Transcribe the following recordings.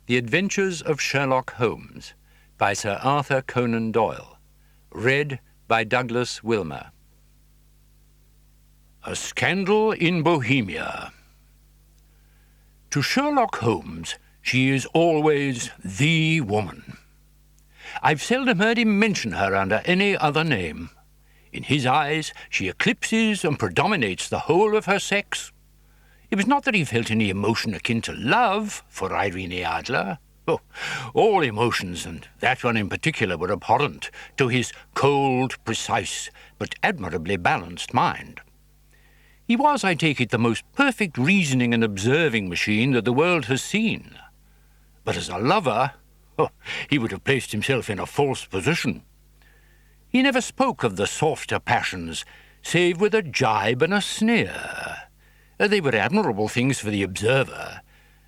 The Adventures of Sherlock Holmes by Sir Arthur Conan Doyle. Read by Douglas Wilmer. A Scandal in Bohemia. To Sherlock Holmes, she is always the woman. I've seldom heard him mention her under any other name. In his eyes, she eclipses and predominates the whole of her sex. It was not that he felt any emotion akin to love for Irene Adler. Oh, all emotions, and that one in particular, were abhorrent to his cold, precise, but admirably balanced mind. He was, I take it, the most perfect reasoning and observing machine that the world has seen. But as a lover, he would have placed himself in a false position. He never spoke of the softer passions, save with a jibe and a sneer. They were admirable things for the observer,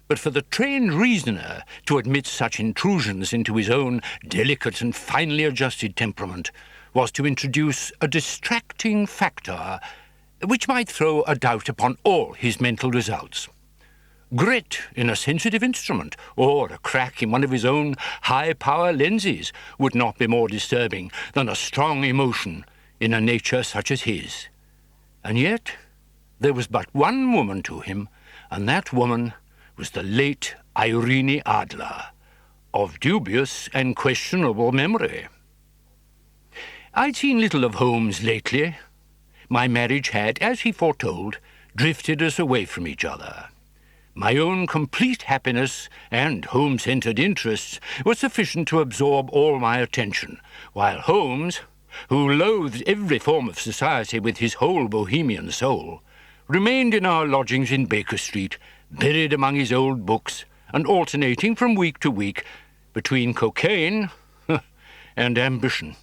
but for the trained reasoner to admit such intrusions into his own delicate and finely adjusted temperament was to introduce a distracting factor which might throw a doubt upon all his mental results. Grit in a sensitive instrument, or a crack in one of his own high-power lenses, would not be more disturbing than a strong emotion in a nature such as his. And yet there was but one woman to him, and that woman was the late Irene Adler, of dubious and questionable memory. I'd seen little of Holmes lately. My marriage had, as he foretold, drifted us away from each other. My own complete happiness and home-centred interests were sufficient to absorb all my attention, while Holmes, who loathed every form of society with his whole Bohemian soul, remained in our lodgings in Baker Street, buried among his old books, and alternating from week to week between cocaine and ambition,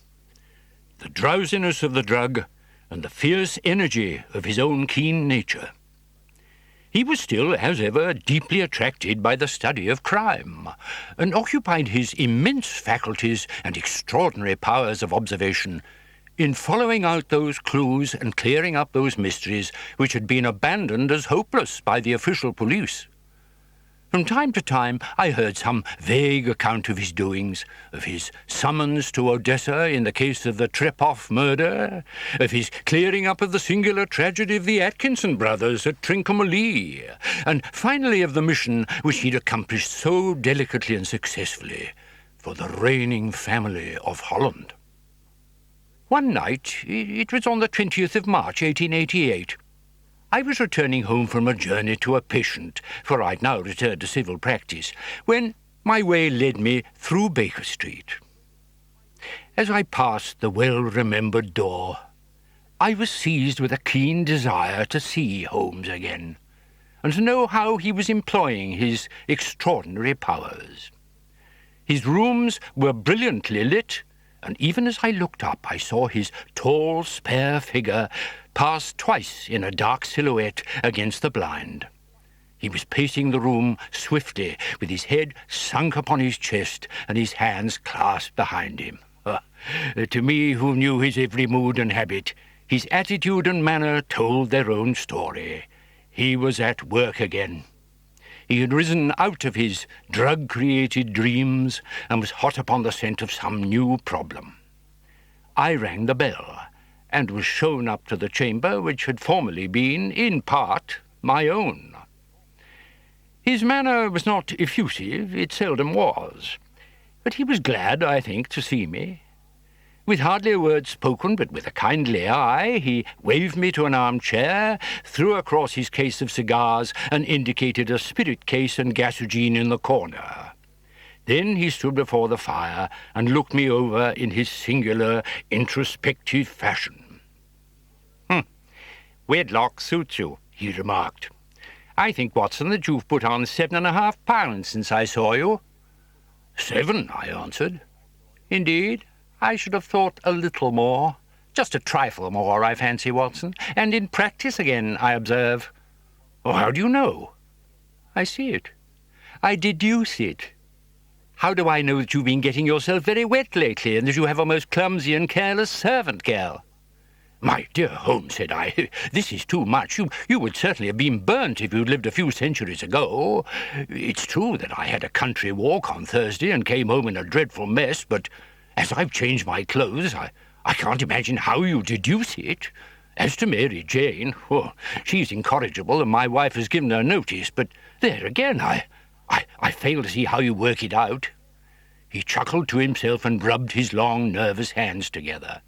the drowsiness of the drug and the fierce energy of his own keen nature. He was still, as ever, deeply attracted by the study of crime, and occupied his immense faculties and extraordinary powers of observation in following out those clues and clearing up those mysteries which had been abandoned as hopeless by the official police. From time to time I heard some vague account of his doings, of his summons to Odessa in the case of the Trepoff murder, of his clearing up of the singular tragedy of the Atkinson brothers at Trincomalee, and finally of the mission which he'd accomplished so delicately and successfully for the reigning family of Holland. One night, it was on the 20th of March, 1888, I was returning home from a journey to a patient, for I'd now returned to civil practice, when my way led me through Baker Street. As I passed the well-remembered door, I was seized with a keen desire to see Holmes again, and to know how he was employing his extraordinary powers. His rooms were brilliantly lit, and even as I looked up, I saw his tall, spare figure pass twice in a dark silhouette against the blind. He was pacing the room swiftly, with his head sunk upon his chest and his hands clasped behind him. To me, who knew his every mood and habit, his attitude and manner told their own story. He was at work again. He had risen out of his drug-created dreams and was hot upon the scent of some new problem. I rang the bell and was shown up to the chamber which had formerly been, in part, my own. His manner was not effusive, it seldom was, but he was glad, I think, to see me. With hardly a word spoken, but with a kindly eye, he waved me to an armchair, threw across his case of cigars, and indicated a spirit case and gasogene in the corner. Then he stood before the fire and looked me over in his singular, introspective fashion. "Wedlock suits you," he remarked. "I think, Watson, that you've put on 7.5 pounds since I saw you." "7," I answered. "Indeed? I should have thought a little more. Just a trifle more, I fancy, Watson. And in practice again, I observe." "Oh, how do you know?" "I see it. I deduce it. How do I know that you've been getting yourself very wet lately, and that you have a most clumsy and careless servant girl?" "My dear Holmes," said I, "this is too much. You would certainly have been burnt if you'd lived a few centuries ago. It's true that I had a country walk on Thursday and came home in a dreadful mess, but as I've changed my clothes, I can't imagine how you deduce it. As to Mary Jane, well, she's incorrigible, and my wife has given her notice, but there again, I fail to see how you work it out." He chuckled to himself and rubbed his long, nervous hands together.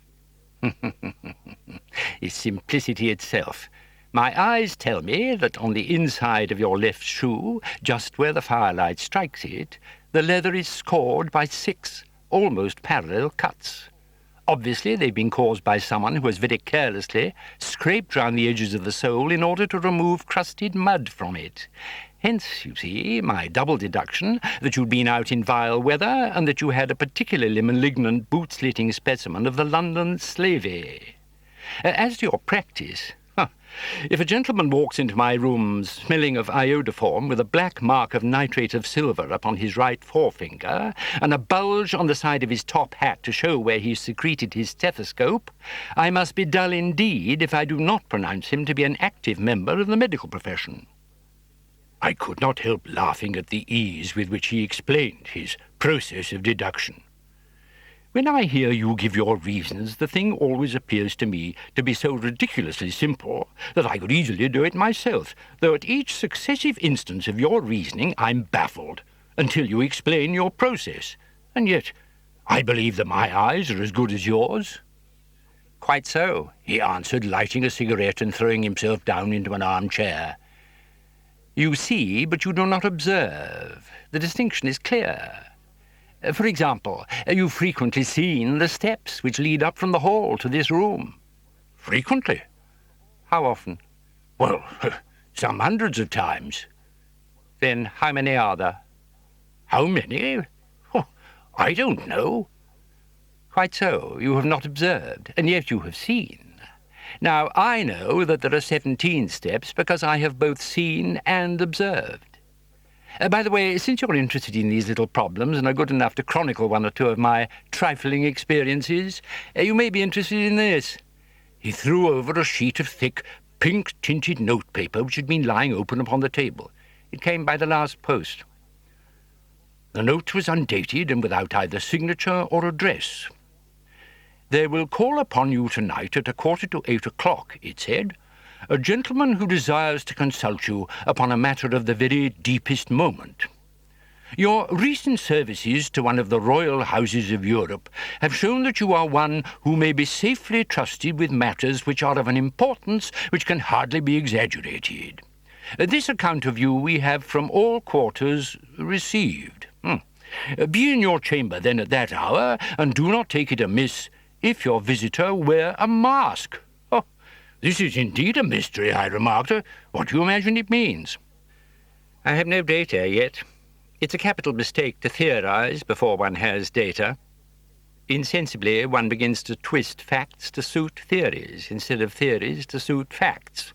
It's simplicity itself. My eyes tell me that on the inside of your left shoe, just where the firelight strikes it, the leather is scored by 6 almost parallel cuts. Obviously, they've been caused by someone who has very carelessly scraped round the edges of the sole in order to remove crusted mud from it. Hence, you see, my double deduction that you'd been out in vile weather and that you had a particularly malignant boot-slitting specimen of the London slavey. As to your practice, if a gentleman walks into my rooms smelling of iodoform with a black mark of nitrate of silver upon his right forefinger and a bulge on the side of his top hat to show where he secreted his stethoscope, I must be dull indeed if I do not pronounce him to be an active member of the medical profession. I could not help laughing at the ease with which he explained his process of deduction. When I hear you give your reasons, the thing always appears to me to be so ridiculously simple that I could easily do it myself, though at each successive instance of your reasoning I'm baffled, until you explain your process. And yet I believe that my eyes are as good as yours." "Quite so," he answered, lighting a cigarette and throwing himself down into an armchair. "You see, but you do not observe. The distinction is clear. For example, you've frequently seen the steps which lead up from the hall to this room." "Frequently?" "How often?" "Well, some hundreds of times." "Then how many are there?" "How many? Oh, I don't know." "Quite so. You have not observed, and yet you have seen. Now, I know that there are 17 steps because I have both seen and observed. By the way, since you're interested in these little problems and are good enough to chronicle one or two of my trifling experiences, you may be interested in this." He threw over a sheet of thick, pink-tinted notepaper which had been lying open upon the table. It came by the last post. The note was undated and without either signature or address. "They will call upon you tonight at 7:45, it said. "A gentleman who desires to consult you upon a matter of the very deepest moment. Your recent services to one of the royal houses of Europe have shown that you are one who may be safely trusted with matters which are of an importance which can hardly be exaggerated. This account of you we have from all quarters received. Be in your chamber then at that hour, and do not take it amiss if your visitor wear a mask." "This is indeed a mystery," I remarked. "What do you imagine it means?" "I have no data yet. It's a capital mistake to theorize before one has data. Insensibly, one begins to twist facts to suit theories, instead of theories to suit facts.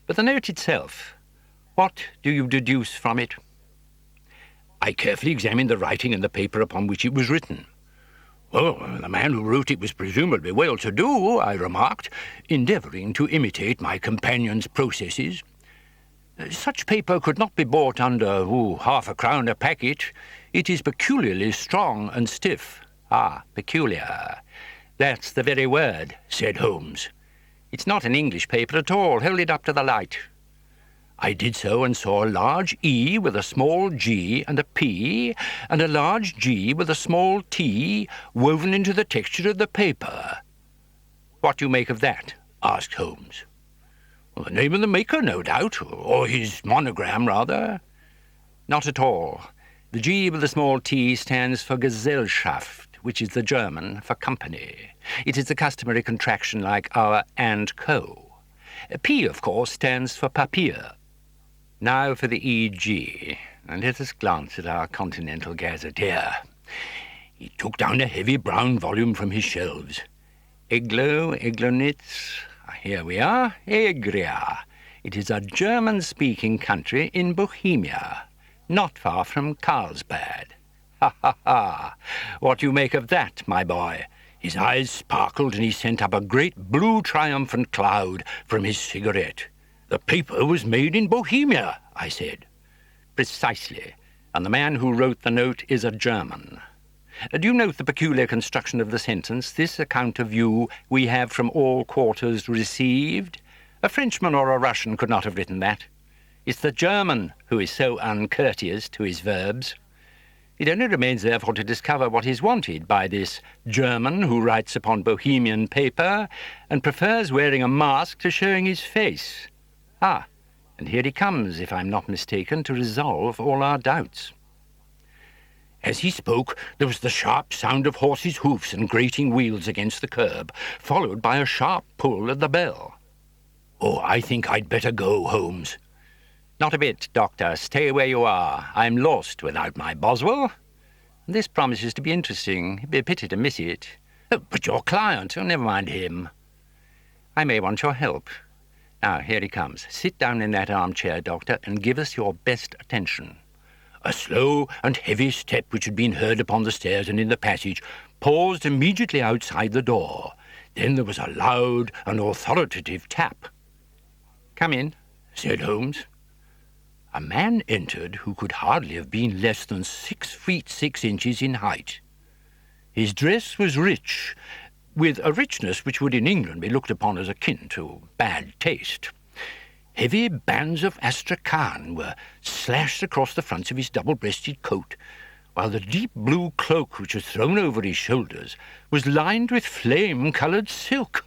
But the note itself, what do you deduce from it?" I carefully examined the writing and the paper upon which it was written. "Well, the man who wrote it was presumably well-to-do," I remarked, endeavouring to imitate my companion's processes. "Such paper could not be bought under, £0.50 a packet. It is peculiarly strong and stiff." "Ah, peculiar. That's the very word," said Holmes. "It's not an English paper at all. Hold it up to the light." I did so and saw a large E with a small g and a P, and a large G with a small t woven into the texture of the paper. "What do you make of that?" asked Holmes. "Well, the name of the maker, no doubt, or his monogram, rather." "Not at all. The G with the small t stands for Gesellschaft, which is the German for company. It is the customary contraction like our and co. P, of course, stands for Papier. Now for the E.G., and let us glance at our Continental Gazetteer." He took down a heavy brown volume from his shelves. Eglonitz, here we are, Egria. It is a German-speaking country in Bohemia, not far from Carlsbad. Ha, ha, ha. What do you make of that, my boy? His eyes sparkled and he sent up a great blue triumphant cloud from his cigarette. "The paper was made in Bohemia," I said. "Precisely, and the man who wrote the note is a German. Do you note the peculiar construction of the sentence, 'This account of you we have from all quarters received'? A Frenchman or a Russian could not have written that. It's the German who is so uncourteous to his verbs. It only remains, therefore, to discover what is wanted by this German who writes upon Bohemian paper and prefers wearing a mask to showing his face. Ah, and here he comes, if I'm not mistaken, to resolve all our doubts." As he spoke, there was the sharp sound of horses' hoofs and grating wheels against the curb, followed by a sharp pull at the bell. "Oh, I think I'd better go, Holmes." "Not a bit, Doctor. Stay where you are. I'm lost without my Boswell. This promises to be interesting. It'd be a pity to miss it." "Oh, but your client, never mind him." "I may want your help. Now, here he comes. Sit down in that armchair, Doctor, and give us your best attention." A slow and heavy step which had been heard upon the stairs and in the passage paused immediately outside the door. Then there was a loud and authoritative tap. "Come in," said Holmes. A man entered who could hardly have been less than 6 feet 6 inches in height. His dress was rich, with a richness which would in England be looked upon as akin to bad taste. Heavy bands of astrakhan were slashed across the fronts of his double-breasted coat, while the deep blue cloak which was thrown over his shoulders was lined with flame-coloured silk.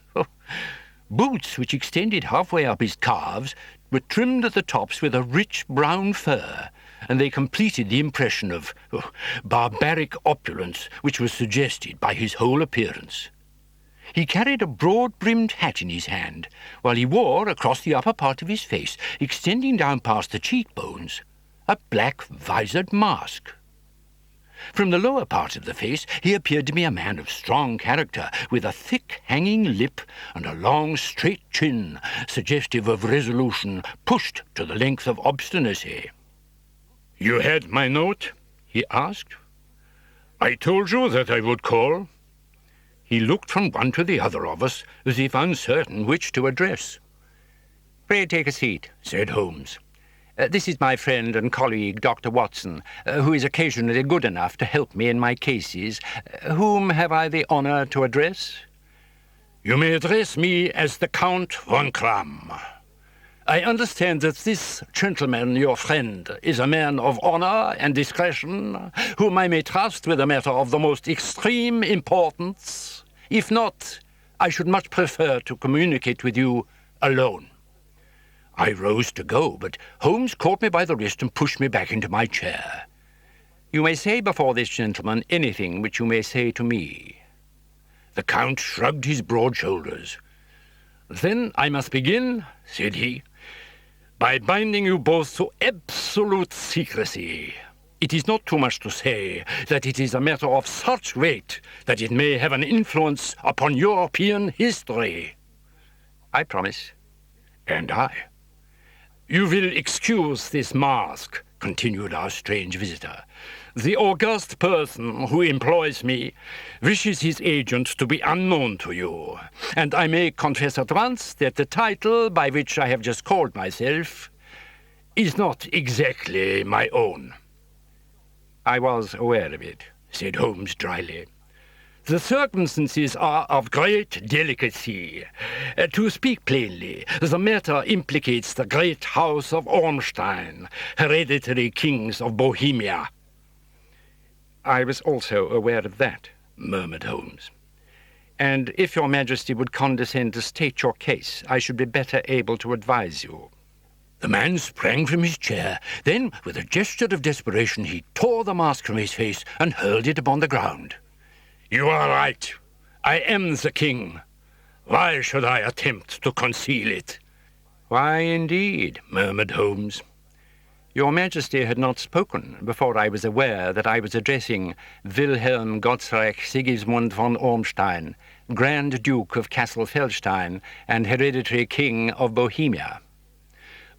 Boots which extended halfway up his calves were trimmed at the tops with a rich brown fur, and they completed the impression of barbaric opulence which was suggested by his whole appearance. He carried a broad-brimmed hat in his hand, while he wore, across the upper part of his face, extending down past the cheekbones, a black visored mask. From the lower part of the face he appeared to be a man of strong character, with a thick hanging lip and a long straight chin, suggestive of resolution pushed to the length of obstinacy. "You had my note?" he asked. "I told you that I would call." He looked from one to the other of us, as if uncertain which to address. "Pray take a seat," said Holmes. "This is my friend and colleague, Dr. Watson, who is occasionally good enough to help me in my cases. Whom have I the honour to address?" "You may address me as the Count von Kram. I understand that this gentleman, your friend, is a man of honour and discretion, whom I may trust with a matter of the most extreme importance. If not, I should much prefer to communicate with you alone." I rose to go, but Holmes caught me by the wrist and pushed me back into my chair. "You may say before this gentleman anything which you may say to me." The Count shrugged his broad shoulders. "Then I must begin," said he, "by binding you both to absolute secrecy. It is not too much to say that it is a matter of such weight that it may have an influence upon European history." "I promise." "And I." "You will excuse this mask," continued our strange visitor. "The august person who employs me wishes his agent to be unknown to you, and I may confess at once that the title by which I have just called myself is not exactly my own." "I was aware of it," said Holmes dryly. "The circumstances are of great delicacy. To speak plainly, the matter implicates the great house of Ormstein, hereditary kings of Bohemia." "I was also aware of that," murmured Holmes. "And if your Majesty would condescend to state your case, I should be better able to advise you." The man sprang from his chair. Then, with a gesture of desperation, he tore the mask from his face and hurled it upon the ground. "You are right. I am the king. Why should I attempt to conceal it?" "Why, indeed?" murmured Holmes. "Your Majesty had not spoken before I was aware that I was addressing Wilhelm Gottsreich Sigismund von Ormstein, Grand Duke of Castle-Feldstein and hereditary King of Bohemia."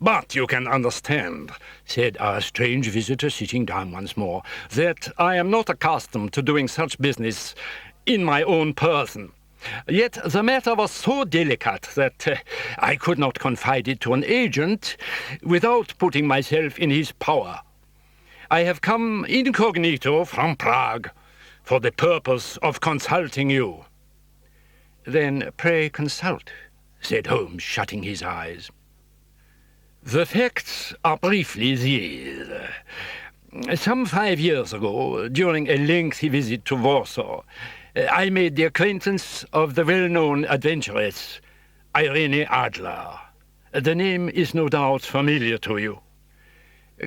"But you can understand," said our strange visitor, sitting down once more, "that I am not accustomed to doing such business in my own person. Yet the matter was so delicate that I could not confide it to an agent without putting myself in his power. I have come incognito from Prague for the purpose of consulting you." "Then pray consult," said Holmes, shutting his eyes. "The facts are briefly these. Some 5 years ago, during a lengthy visit to Warsaw, I made the acquaintance of the well-known adventuress Irene Adler. The name is no doubt familiar to you."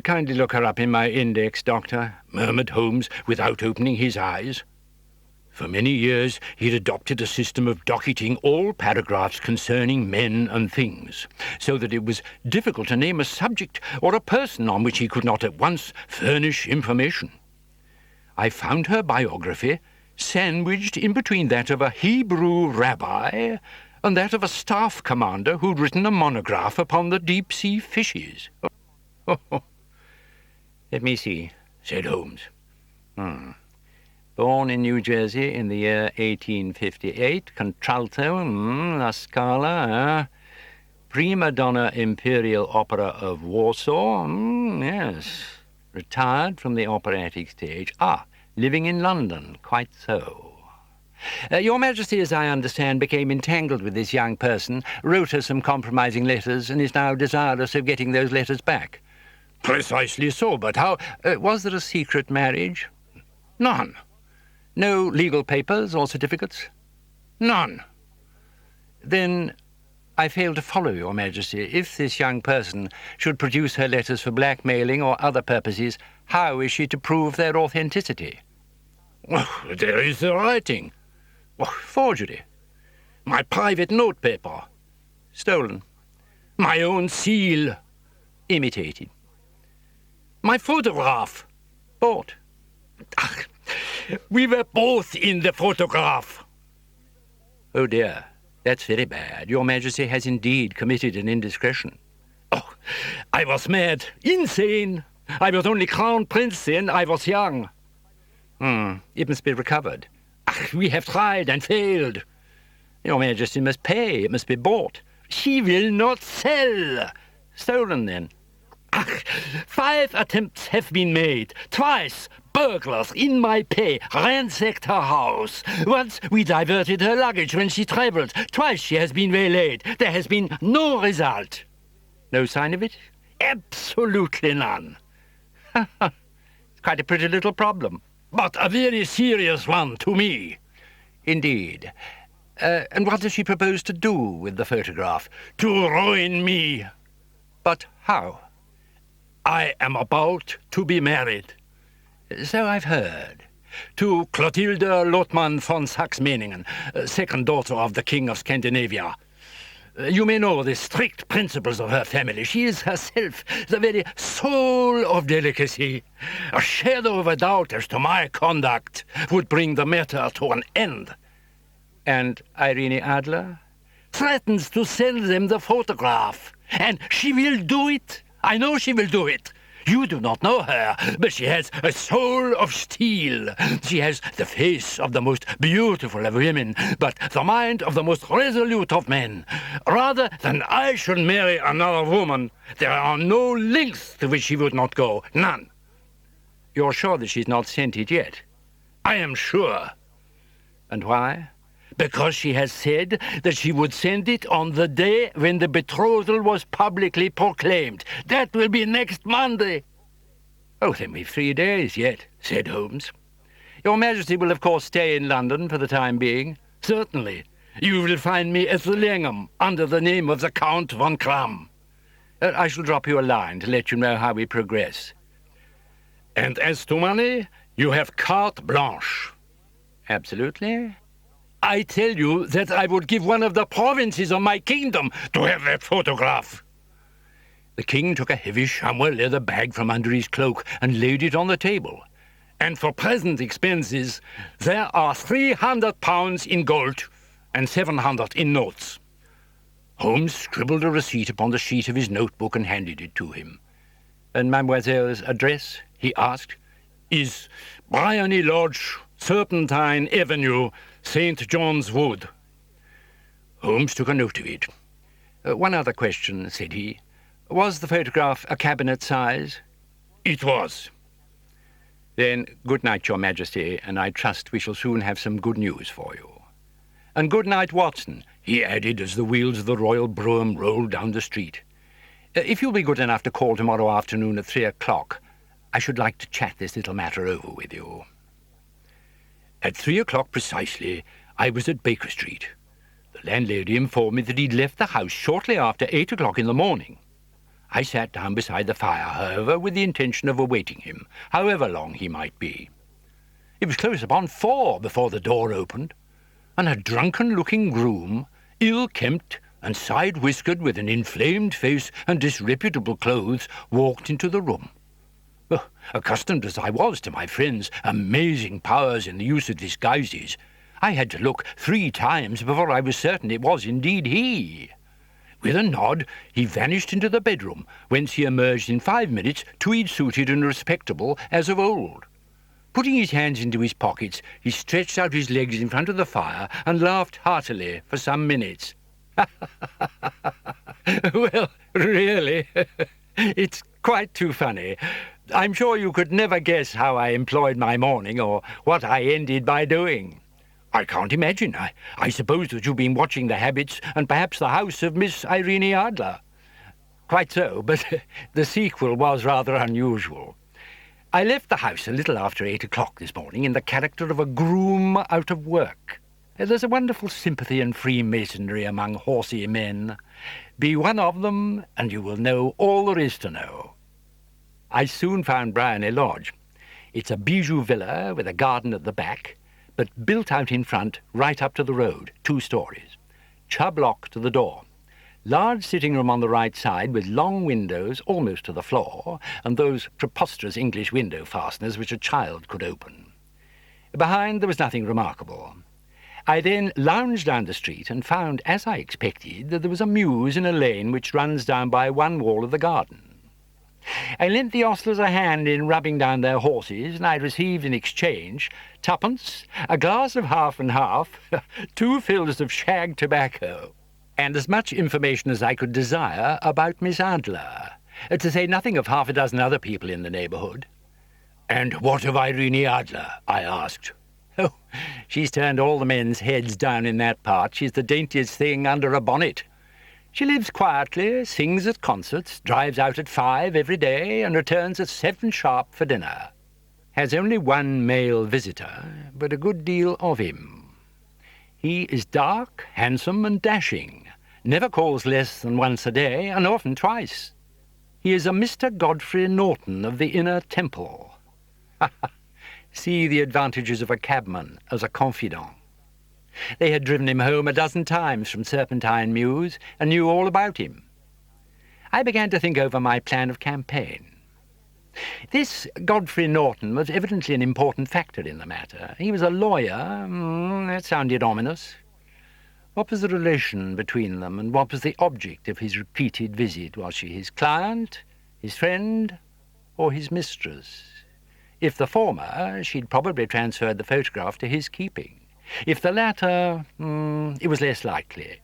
"Kindly look her up in my index, Doctor," murmured Holmes, without opening his eyes. For many years he had adopted a system of docketing all paragraphs concerning men and things, so that it was difficult to name a subject or a person on which he could not at once furnish information. I found her biography sandwiched in between that of a Hebrew rabbi and that of a staff commander who'd written a monograph upon the deep-sea fishes. "Let me see," said Holmes. "Born in New Jersey in the year 1858, contralto, La Scala, prima donna Imperial Opera of Warsaw, yes. Retired from the operatic stage. Living in London, quite so. Your Majesty, as I understand, became entangled with this young person, wrote her some compromising letters, and is now desirous of getting those letters back." "Precisely so, but how— Was there a secret marriage?" "None." "No legal papers or certificates?" "None." "Then I fail to follow, Your Majesty. If this young person should produce her letters for blackmailing or other purposes, how is she to prove their authenticity?" "There is the writing." "Forgery." "My private notepaper." "Stolen." "My own seal." "Imitated." "My photograph." "Bought." "We were both in the photograph." "Oh dear, that's very bad. Your Majesty has indeed committed an indiscretion." "I was mad, insane. I was only Crown Prince then. I was young." "It must be recovered." "We have tried and failed." "Your Majesty must pay. It must be bought." "She will not sell." "Stolen, then." 5 attempts have been made. Twice burglars in my pay ransacked her house. Once we diverted her luggage when she travelled. Twice she has been waylaid. There has been no result." "No sign of it?" "Absolutely none." It's quite a pretty little problem. "But a very serious one to me." "Indeed. And what does she propose to do with the photograph?" "To ruin me." "But how?" "I am about to be married." "So I've heard." "To Clotilde Lotman von Saxe-Meiningen, second daughter of the King of Scandinavia. You may know the strict principles of her family. She is herself the very soul of delicacy. A shadow of a doubt as to my conduct would bring the matter to an end." "And Irene Adler?" "Threatens to send them the photograph. And she will do it. I know she will do it. You do not know her, but she has a soul of steel. She has the face of the most beautiful of women, but the mind of the most resolute of men. Rather than I should marry another woman, there are no lengths to which she would not go. None." "You're sure that she's not sent it yet?" "I am sure." "And why?" "Because she has said that she would send it on the day when the betrothal was publicly proclaimed. That will be next Monday." "Oh, then we've 3 days yet," said Holmes. "Your Majesty will of course stay in London for the time being?" "Certainly. You will find me at the Langham, under the name of the Count von Kram." I shall drop you a line to let you know how we progress." "And as to money, you have carte blanche." "Absolutely." "I tell you that I would give one of the provinces of my kingdom to have that photograph." The king took a heavy chamois leather bag from under his cloak and laid it on the table. "And for present expenses, there are £300 in gold and 700 in notes." Holmes scribbled a receipt upon the sheet of his notebook and handed it to him. "And Mademoiselle's address?" he asked. "Is Bryony Lodge, Serpentine Avenue, St. John's Wood. Holmes took a note of it. One other question, said he. Was the photograph a cabinet size? It was. Then good night, Your Majesty, and I trust we shall soon have some good news for you. And good night, Watson, he added as the wheels of the royal brougham rolled down the street. If you'll be good enough to call tomorrow afternoon at 3 o'clock, I should like to chat this little matter over with you. At 3 o'clock precisely, I was at Baker Street. The landlady informed me that he'd left the house shortly after 8 o'clock in the morning. I sat down beside the fire, however, with the intention of awaiting him, however long he might be. It was close upon 4 before the door opened, and a drunken-looking groom, ill-kempt and side-whiskered with an inflamed face and disreputable clothes, walked into the room. Accustomed as I was to my friend's amazing powers in the use of disguises, I had to look 3 times before I was certain it was indeed he. With a nod, he vanished into the bedroom, whence he emerged in 5 minutes, tweed-suited and respectable as of old. Putting his hands into his pockets, he stretched out his legs in front of the fire and laughed heartily for some minutes. Well, really, it's quite too funny. I'm sure you could never guess how I employed my morning or what I ended by doing. I can't imagine. I suppose that you've been watching the habits and perhaps the house of Miss Irene Adler. Quite so, but the sequel was rather unusual. I left the house a little after 8 o'clock this morning in the character of a groom out of work. There's a wonderful sympathy and freemasonry among horsey men. Be one of them, and you will know all there is to know. I soon found Bryony Lodge. It's a bijou villa with a garden at the back, but built out in front, right up to the road, 2 stories. Chubb lock to the door. Large sitting room on the right side with long windows almost to the floor, and those preposterous English window fasteners which a child could open. Behind there was nothing remarkable. I then lounged down the street and found, as I expected, that there was a mews in a lane which runs down by one wall of the garden. I lent the ostlers a hand in rubbing down their horses, and I received in exchange 2pence, a glass of half and half, 2 fills of shag tobacco, and as much information as I could desire about Miss Adler, to say nothing of 6 other people in the neighbourhood. And what of Irene Adler? I asked. Oh, she's turned all the men's heads down in that part. She's the daintiest thing under a bonnet. She lives quietly, sings at concerts, drives out at 5 every day, and returns at 7 sharp for dinner. Has only 1 male visitor, but a good deal of him. He is dark, handsome, and dashing, never calls less than once a day, and often twice. He is a Mr. Godfrey Norton of the Inner Temple. See the advantages of a cabman as a confidant. They had driven him home 12 times from Serpentine Mews, and knew all about him. I began to think over my plan of campaign. This Godfrey Norton was evidently an important factor in the matter. He was a lawyer. That sounded ominous. What was the relation between them, and what was the object of his repeated visit? Was she his client, his friend, or his mistress? If the former, she'd probably transferred the photograph to his keeping. If the latter, it was less likely.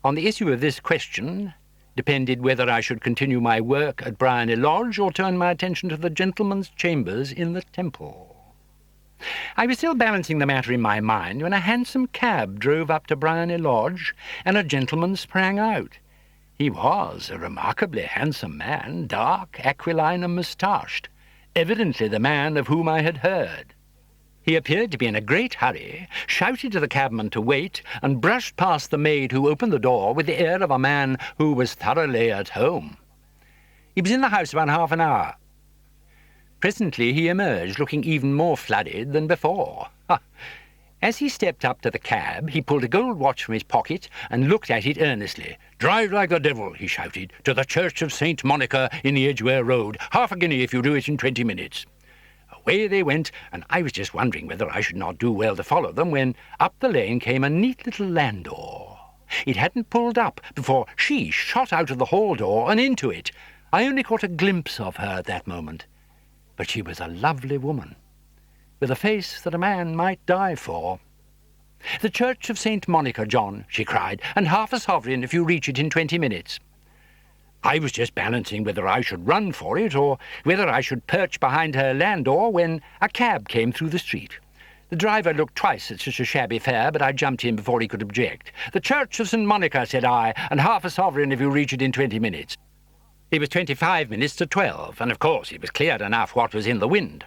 On the issue of this question depended whether I should continue my work at Bryony Lodge or turn my attention to the gentleman's chambers in the Temple. I was still balancing the matter in my mind when a hansom cab drove up to Bryony Lodge, and a gentleman sprang out. He was a remarkably handsome man, dark, aquiline, and moustached, evidently the man of whom I had heard. He appeared to be in a great hurry, shouted to the cabman to wait, and brushed past the maid who opened the door with the air of a man who was thoroughly at home. He was in the house about half an hour. Presently he emerged, looking even more flooded than before. As he stepped up to the cab, he pulled a gold watch from his pocket and looked at it earnestly. "Drive like the devil," he shouted, "to the Church of St. Monica in the Edgware Road. Half a guinea if you do it in 20 minutes. Away they went, and I was just wondering whether I should not do well to follow them when up the lane came a neat little landau. It hadn't pulled up before she shot out of the hall door and into it. I only caught a glimpse of her at that moment, but she was a lovely woman, with a face that a man might die for. "The Church of St. Monica, John," she cried, "and half a sovereign if you reach it in 20 minutes. I was just balancing whether I should run for it or whether I should perch behind her landau when a cab came through the street. The driver looked twice at such a shabby fare, but I jumped in before he could object. 'The Church of St. Monica,' said I, "and half a sovereign if you reach it in 20 minutes. It was 25 minutes to 12, and of course it was clear enough what was in the wind.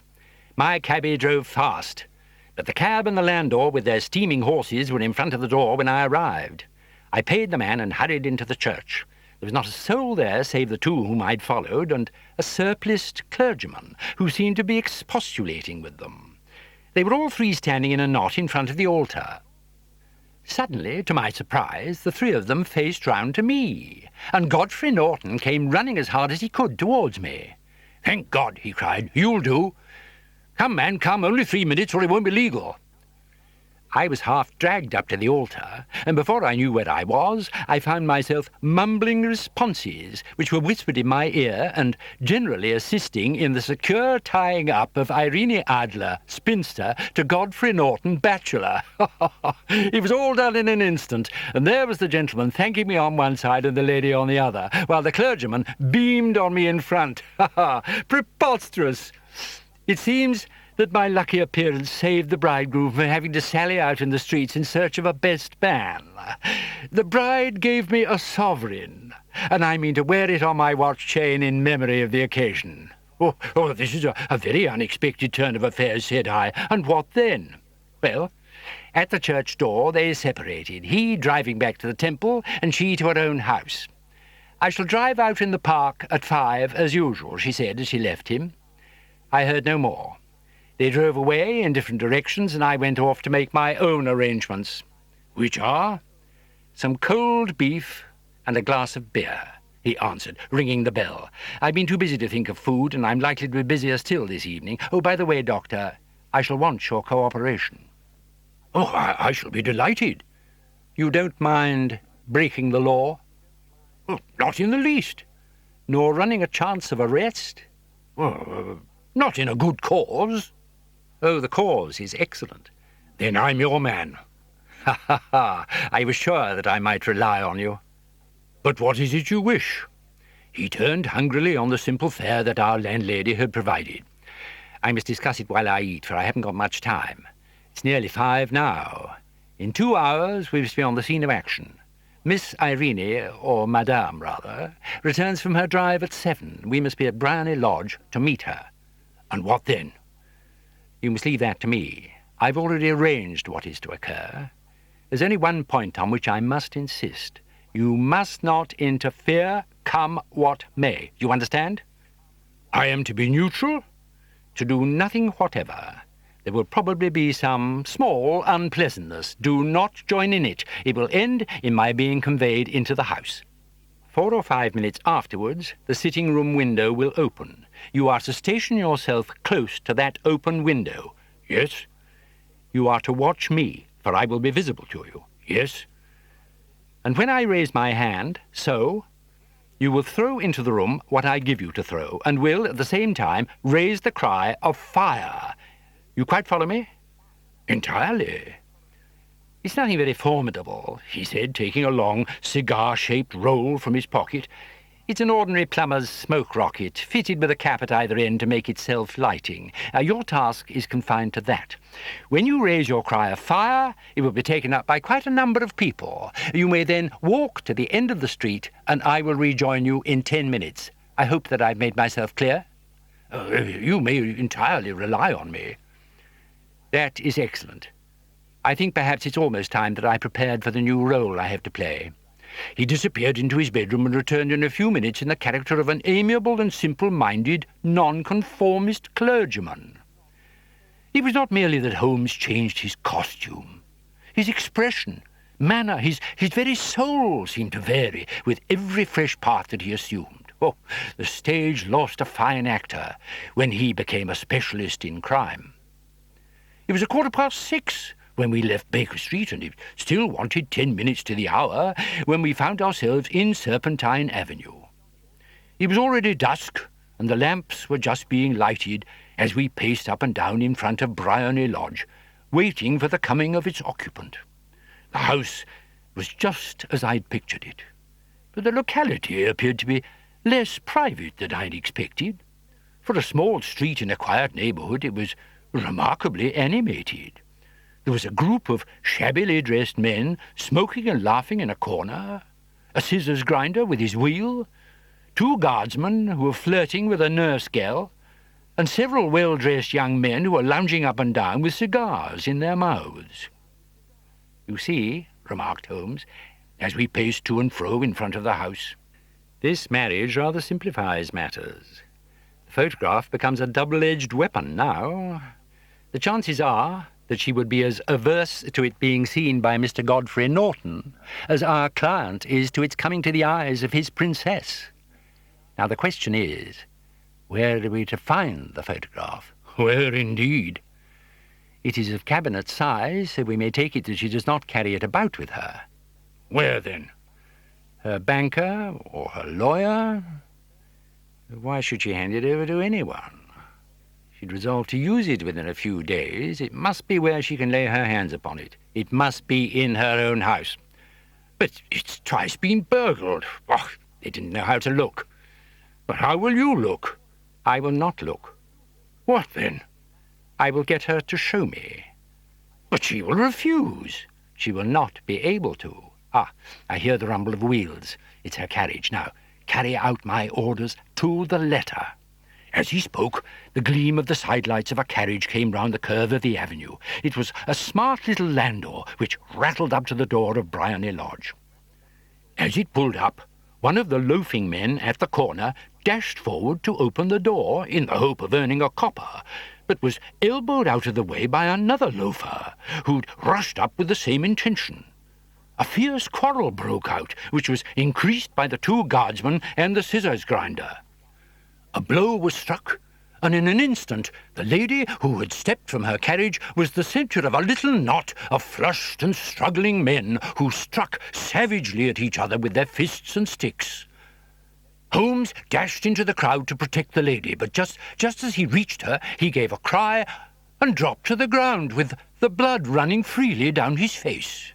My cabby drove fast, but the cab and the landau with their steaming horses were in front of the door when I arrived. I paid the man and hurried into the church. There was not a soul there save the two whom I'd followed, and a surpliced clergyman who seemed to be expostulating with them. They were all three standing in a knot in front of the altar. Suddenly, to my surprise, the three of them faced round to me, and Godfrey Norton came running as hard as he could towards me. 'Thank God,' he cried. 'You'll do. Come, man, come, only 3 minutes or it won't be legal.' I was half dragged up to the altar, and before I knew where I was, I found myself mumbling responses which were whispered in my ear and generally assisting in the secure tying up of Irene Adler, spinster, to Godfrey Norton, bachelor. It was all done in an instant, and there was the gentleman thanking me on one side and the lady on the other, while the clergyman beamed on me in front. Preposterous! It seems that my lucky appearance saved the bridegroom from having to sally out in the streets in search of a best man. The bride gave me a sovereign, and I mean to wear it on my watch chain in memory of the occasion. Oh, this is a very unexpected turn of affairs,' said I. 'And what then?' Well, at the church door they separated, he driving back to the temple and she to her own house. 'I shall drive out in the park at 5 as usual,' she said as she left him. I heard no more. They drove away in different directions, and I went off to make my own arrangements. 'Which are?' 'Some cold beef and a glass of beer,' he answered, ringing the bell. 'I've been too busy to think of food, and I'm likely to be busier still this evening. Oh, by the way, Doctor, I shall want your cooperation.' 'Oh, I shall be delighted.' 'You don't mind breaking the law?' 'Oh, not in the least.' 'Nor running a chance of arrest?' 'Not in a good cause.' 'Oh, the cause is excellent.' 'Then I'm your man.' 'Ha, ha, ha! I was sure that I might rely on you.' 'But what is it you wish?' He turned hungrily on the simple fare that our landlady had provided. 'I must discuss it while I eat, for I haven't got much time. It's nearly 5 now. In 2 hours we must be on the scene of action. Miss Irene, or Madame, rather, returns from her drive at 7. We must be at Bryony Lodge to meet her.' 'And what then?' 'You must leave that to me. I've already arranged what is to occur. There's only one point on which I must insist. You must not interfere, come what may. You understand?' 'I am to be neutral?' 'To do nothing whatever. There will probably be some small unpleasantness. Do not join in it. It will end in my being conveyed into the house. 4 or 5 minutes afterwards, the sitting-room window will open. You are to station yourself close to that open window.' 'Yes.' 'You are to watch me, for I will be visible to you.' 'Yes.' 'And when I raise my hand, so, you will throw into the room what I give you to throw, and will, at the same time, raise the cry of fire. You quite follow me?' 'Entirely.' 'It's nothing very formidable,' he said, taking a long, cigar-shaped roll from his pocket. 'It's an ordinary plumber's smoke rocket, fitted with a cap at either end to make it self-lighting. Your task is confined to that. When you raise your cry of fire, it will be taken up by quite a number of people. You may then walk to the end of the street, and I will rejoin you in 10 minutes. I hope that I've made myself clear?' 'You may entirely rely on me.' 'That is excellent. I think perhaps it's almost time that I prepared for the new role I have to play.' He disappeared into his bedroom and returned in a few minutes in the character of an amiable and simple-minded, nonconformist clergyman. It was not merely that Holmes changed his costume. His expression, manner, his very soul seemed to vary with every fresh part that he assumed. Oh, the stage lost a fine actor when he became a specialist in crime. It was 6:15 when we left Baker Street, and it still wanted 10 minutes to the hour when we found ourselves in Serpentine Avenue. It was already dusk, and the lamps were just being lighted as we paced up and down in front of Bryony Lodge, waiting for the coming of its occupant. The house was just as I'd pictured it, but the locality appeared to be less private than I'd expected. For a small street in a quiet neighbourhood, it was remarkably animated. There was a group of shabbily dressed men smoking and laughing in a corner, a scissors grinder with his wheel, 2 guardsmen who were flirting with a nurse girl, and several well-dressed young men who were lounging up and down with cigars in their mouths. "You see," remarked Holmes, as we paced to and fro in front of the house, "this marriage rather simplifies matters. The photograph becomes a double-edged weapon now. The chances are that she would be as averse to it being seen by Mr. Godfrey Norton as our client is to its coming to the eyes of his princess. Now the question is, where are we to find the photograph?" "Where indeed?" "It is of cabinet size, so we may take it that she does not carry it about with her." "Where then?" "Her banker or her lawyer. Why should she hand it over to anyone? She'd resolved to use it within a few days. It must be where she can lay her hands upon it. It must be in her own house." "But it's twice been burgled." "Oh, they didn't know how to look." "But how will you look?" "I will not look." "What then?" "I will get her to show me." "But she will refuse." "She will not be able to. Ah, I hear the rumble of wheels. It's her carriage. Now, carry out my orders to the letter." As he spoke, the gleam of the sidelights of a carriage came round the curve of the avenue. It was a smart little landau which rattled up to the door of Bryony Lodge. As it pulled up, one of the loafing men at the corner dashed forward to open the door in the hope of earning a copper, but was elbowed out of the way by another loafer, who'd rushed up with the same intention. A fierce quarrel broke out, which was increased by the 2 guardsmen and the scissors grinder. A blow was struck, and in an instant the lady who had stepped from her carriage was the centre of a little knot of flushed and struggling men who struck savagely at each other with their fists and sticks. Holmes dashed into the crowd to protect the lady, but just as he reached her, he gave a cry and dropped to the ground with the blood running freely down his face.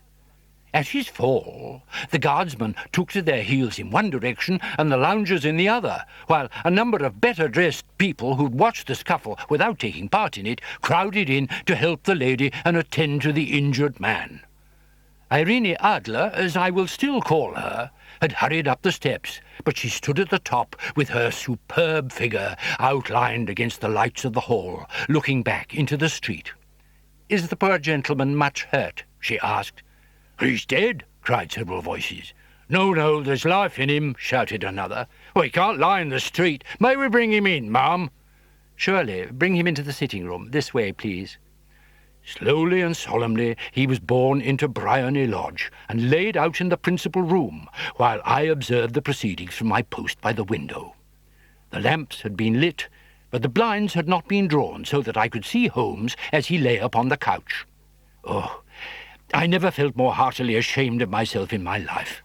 At his fall, the guardsmen took to their heels in one direction and the loungers in the other, while a number of better-dressed people who'd watched the scuffle without taking part in it crowded in to help the lady and attend to the injured man. Irene Adler, as I will still call her, had hurried up the steps, but she stood at the top with her superb figure outlined against the lights of the hall, looking back into the street. "Is the poor gentleman much hurt?" she asked. "He's dead," cried several voices. No, there's life in him," shouted another. "Oh, he can't lie in the street. May we bring him in, ma'am?" "Surely. Bring him into the sitting-room. This way, please." Slowly and solemnly he was borne into Bryony Lodge and laid out in the principal room, while I observed the proceedings from my post by the window. The lamps had been lit, but the blinds had not been drawn so that I could see Holmes as he lay upon the couch. Oh, I never felt more heartily ashamed of myself in my life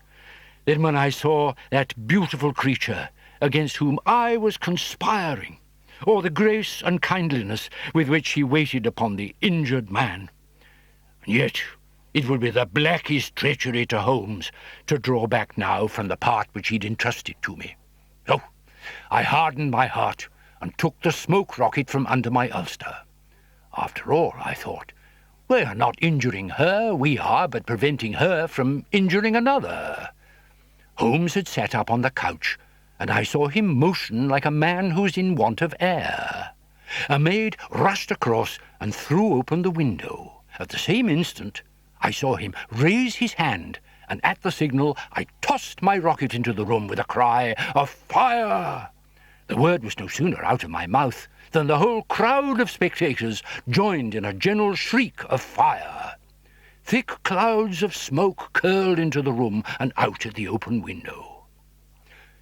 than when I saw that beautiful creature against whom I was conspiring, or the grace and kindliness with which he waited upon the injured man. And yet it would be the blackest treachery to Holmes to draw back now from the part which he'd entrusted to me. So I hardened my heart and took the smoke rocket from under my ulster. After all, I thought, we are not injuring her, we are but preventing her from injuring another. Holmes had sat up on the couch, and I saw him motion like a man who's in want of air. A maid rushed across and threw open the window. At the same instant, I saw him raise his hand, and at the signal I tossed my rocket into the room with a cry of "Fire!" The word was no sooner out of my mouth than the whole crowd of spectators joined in a general shriek of fire. Thick clouds of smoke curled into the room and out at the open window.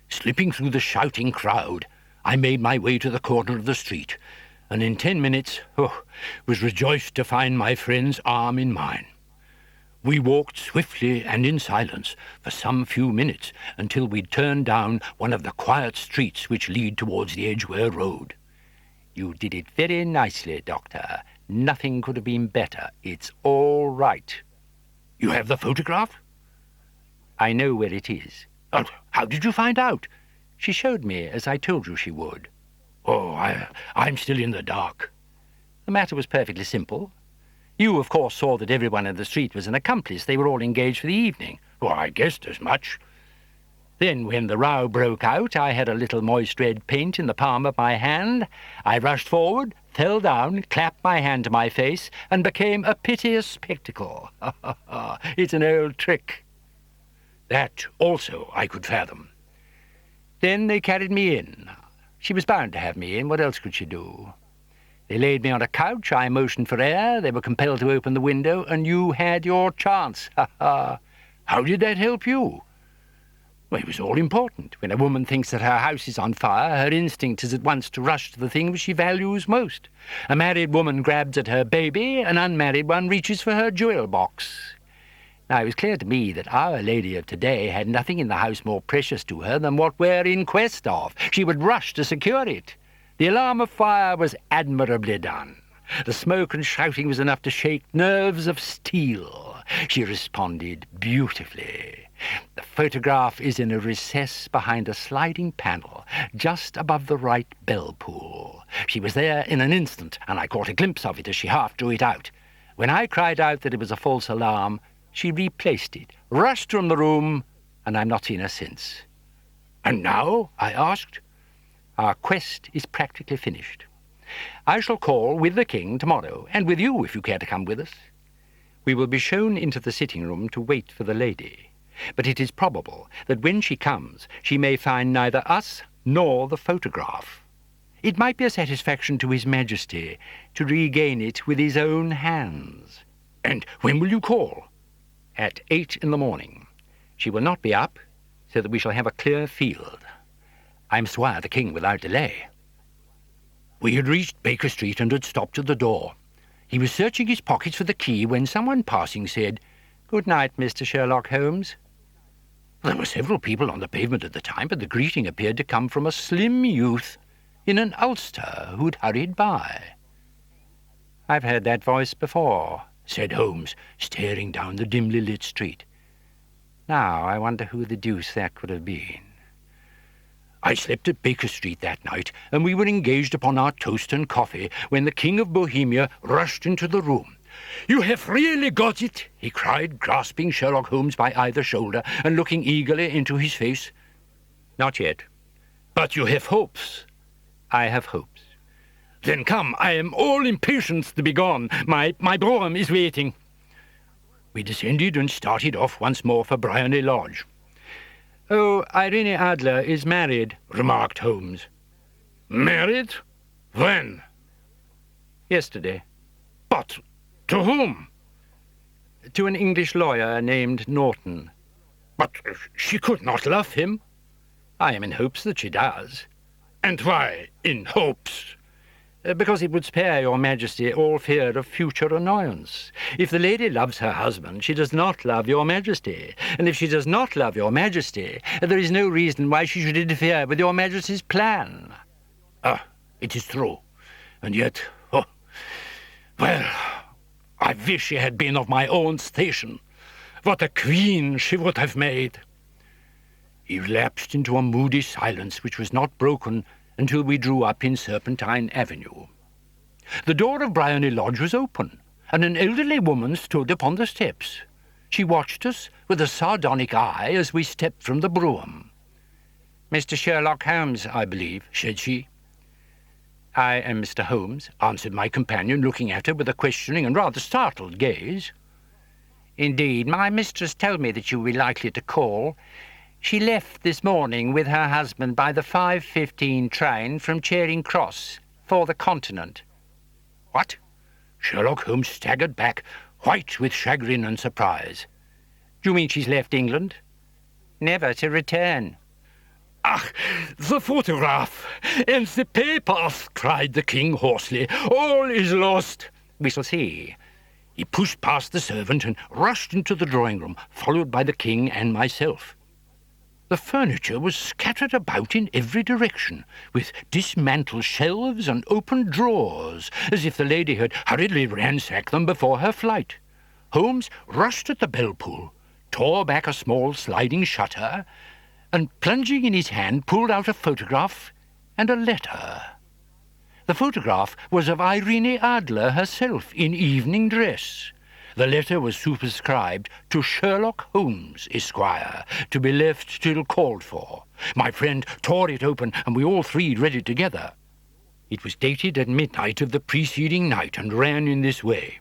Slipping through the shouting crowd, I made my way to the corner of the street, and in 10 minutes was rejoiced to find my friend's arm in mine. We walked swiftly and in silence for some few minutes until we turned down one of the quiet streets which lead towards the Edgware Road. You did it very nicely, Doctor. Nothing could have been better. It's all right. You have the photograph? I know where it is. Oh, how did you find out? She showed me, as I told you she would. Oh, I'm still in the dark. The matter was perfectly simple. You, of course, saw that everyone in the street was an accomplice. They were all engaged for the evening. Well, I guessed as much. Then, when the row broke out, I had a little moist red paint in the palm of my hand. I rushed forward, fell down, clapped my hand to my face, and became a piteous spectacle. It's an old trick. That also I could fathom. Then they carried me in. She was bound to have me in. What else could she do? They laid me on a couch. I motioned for air. They were compelled to open the window, and you had your chance. How did that help you? Well, it was all important. When a woman thinks that her house is on fire, her instinct is at once to rush to the thing which she values most. A married woman grabs at her baby, an unmarried one reaches for her jewel box. Now, it was clear to me that Our Lady of today had nothing in the house more precious to her than what we're in quest of. She would rush to secure it. The alarm of fire was admirably done. The smoke and shouting was enough to shake nerves of steel. She responded beautifully. The photograph is in a recess behind a sliding panel, just above the right bell pull. She was there in an instant, and I caught a glimpse of it as she half drew it out. When I cried out that it was a false alarm, she replaced it, rushed from the room, and I've not seen her since. And now? I asked. Our quest is practically finished. I shall call with the king tomorrow, and with you if you care to come with us. We will be shown into the sitting-room to wait for the lady, but it is probable that when she comes, she may find neither us nor the photograph. It might be a satisfaction to His Majesty to regain it with his own hands. And when will you call? At 8 in the morning. She will not be up, so that we shall have a clear field. I must wire the king without delay. We had reached Baker Street and had stopped at the door. He was searching his pockets for the key when someone passing said, "Good night, Mr. Sherlock Holmes." There were several people on the pavement at the time, but the greeting appeared to come from a slim youth in an ulster who'd hurried by. "I've heard that voice before," said Holmes, staring down the dimly lit street. "Now, I wonder who the deuce that could have been." I slept at Baker Street that night, and we were engaged upon our toast and coffee when the King of Bohemia rushed into the room. "You have really got it," he cried, grasping Sherlock Holmes by either shoulder and looking eagerly into his face. "Not yet." "But you have hopes." "I have hopes." "Then come, I am all impatience to be gone. My brougham is waiting." We descended and started off once more for Briony Lodge. "Oh, Irene Adler is married," remarked Holmes. "Married? When?" "Yesterday." "But to whom?" "To an English lawyer named Norton." "But she could not love him." "I am in hopes that she does." "And why in hopes?" "Because it would spare your Majesty all fear of future annoyance. If the lady loves her husband, she does not love your Majesty. And if she does not love your Majesty, there is no reason why she should interfere with your Majesty's plan." "Ah, it is true. And yet, oh, well, I wish she had been of my own station. What a queen she would have made." He relapsed into a moody silence which was not broken until we drew up in Serpentine Avenue. The door of Briony Lodge was open, and an elderly woman stood upon the steps. She watched us with a sardonic eye as we stepped from the brougham. "Mr. Sherlock Holmes, I believe," said she. "I am Mr. Holmes," answered my companion, looking at her with a questioning and rather startled gaze. "Indeed, my mistress told me that you were likely to call. She left this morning with her husband by the 5:15 train from Charing Cross for the Continent." "What?" Sherlock Holmes staggered back, white with chagrin and surprise. "Do you mean she's left England?" "Never to return." "Ah, the photograph and the papers!" cried the king hoarsely. "All is lost." "We shall see." He pushed past the servant and rushed into the drawing-room, followed by the king and myself. The furniture was scattered about in every direction, with dismantled shelves and open drawers, as if the lady had hurriedly ransacked them before her flight. Holmes rushed at the bell-pull, tore back a small sliding shutter, and, plunging in his hand, pulled out a photograph and a letter. The photograph was of Irene Adler herself in evening dress. The letter was superscribed to Sherlock Holmes, Esquire, to be left till called for. My friend tore it open, and we all three read it together. It was dated at midnight of the preceding night, and ran in this way.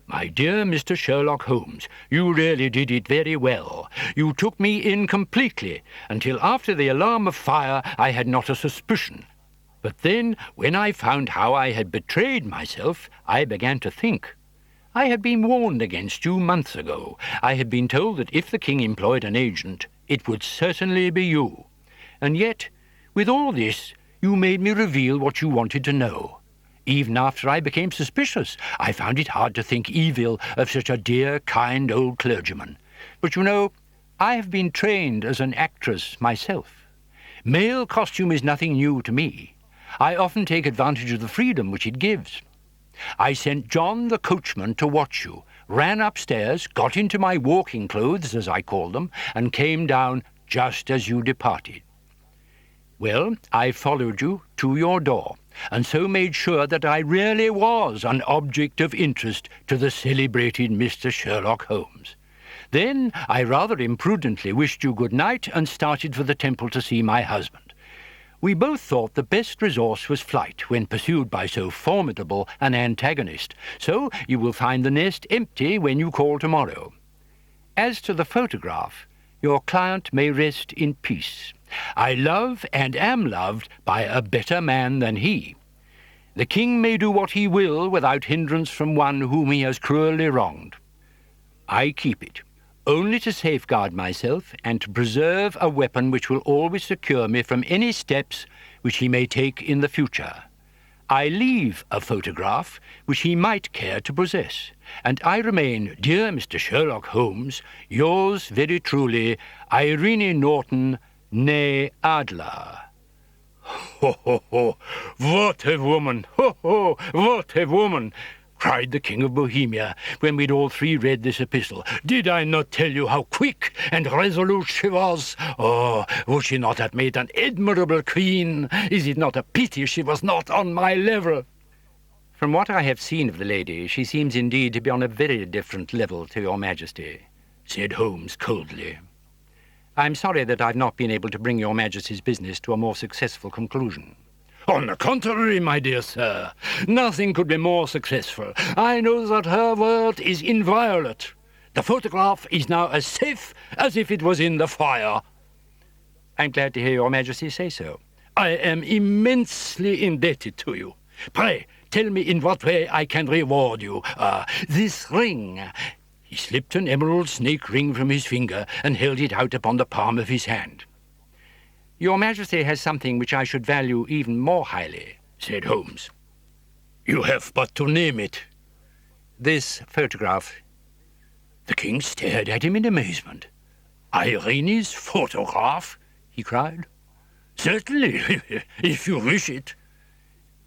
My dear Mr. Sherlock Holmes, you really did it very well. You took me in completely. Until after the alarm of fire, I had not a suspicion. But then, when I found how I had betrayed myself, I began to think. I had been warned against you months ago. I had been told that if the king employed an agent, it would certainly be you. And yet, with all this, you made me reveal what you wanted to know. Even after I became suspicious, I found it hard to think evil of such a dear, kind old clergyman. But you know, I have been trained as an actress myself. Male costume is nothing new to me. I often take advantage of the freedom which it gives. I sent John the coachman to watch you, ran upstairs, got into my walking clothes, as I call them, and came down just as you departed. Well, I followed you to your door, and so made sure that I really was an object of interest to the celebrated Mr. Sherlock Holmes. Then I rather imprudently wished you good night and started for the temple to see my husband. We both thought the best resource was flight when pursued by so formidable an antagonist, so you will find the nest empty when you call tomorrow. As to the photograph, your client may rest in peace. I love and am loved by a better man than he. The king may do what he will without hindrance from one whom he has cruelly wronged. I keep it, only to safeguard myself and to preserve a weapon which will always secure me from any steps which he may take in the future. I leave a photograph which he might care to possess, and I remain, dear Mr. Sherlock Holmes, yours very truly, Irene Norton, née Adler. Ho, ho, ho! What a woman! Ho, ho! What a woman! Cried the King of Bohemia, when we'd all three read this epistle. Did I not tell you how quick and resolute she was? Oh, would she not have made an admirable queen? Is it not a pity she was not on my level? From what I have seen of the lady, she seems indeed to be on a very different level to your Majesty, said Holmes coldly. I'm sorry that I've not been able to bring your Majesty's business to a more successful conclusion. On the contrary, my dear sir, nothing could be more successful. I know that her word is inviolate. The photograph is now as safe as if it was in the fire. I'm glad to hear your Majesty say so. I am immensely indebted to you. Pray, tell me in what way I can reward you. This ring... He slipped an emerald snake ring from his finger and held it out upon the palm of his hand. Your Majesty has something which I should value even more highly, said Holmes. You have but to name it. This photograph. The king stared at him in amazement. Irene's photograph? He cried. Certainly, if you wish it.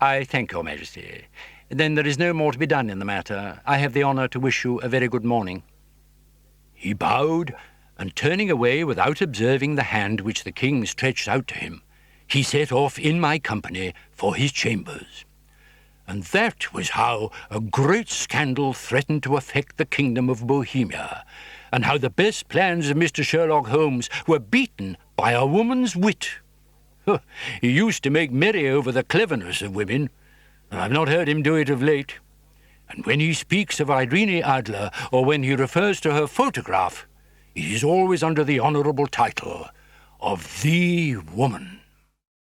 I thank your Majesty. Then there is no more to be done in the matter. I have the honour to wish you a very good morning. He bowed, and turning away without observing the hand which the king stretched out to him, he set off in my company for his chambers. And that was how a great scandal threatened to affect the kingdom of Bohemia, and how the best plans of Mr. Sherlock Holmes were beaten by a woman's wit. He used to make merry over the cleverness of women, and I've not heard him do it of late. And when he speaks of Irene Adler, or when he refers to her photograph, it is always under the honourable title of the woman.